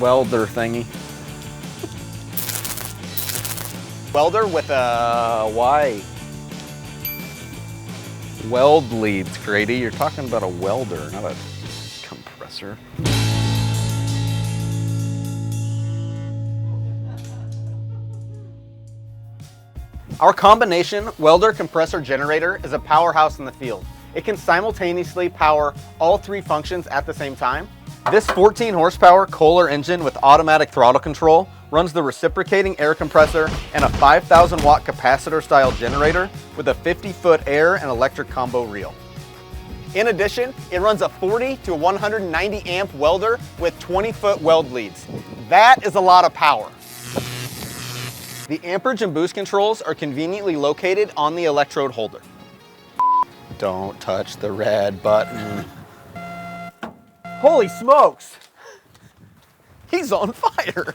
welder thingy. Welder with a Y. Weld leads, Grady. You're talking about a welder, not a compressor. Our combination welder compressor generator is a powerhouse in the field. It can simultaneously power all three functions at the same time. This 14 horsepower Kohler engine with automatic throttle control runs the reciprocating air compressor and a 5,000 watt capacitor style generator with a 50-foot air and electric combo reel. In addition, it runs a 40 to 190 amp welder with 20-foot weld leads. That is a lot of power. The amperage and boost controls are conveniently located on the electrode holder. Don't touch the red button. Holy smokes! He's on fire!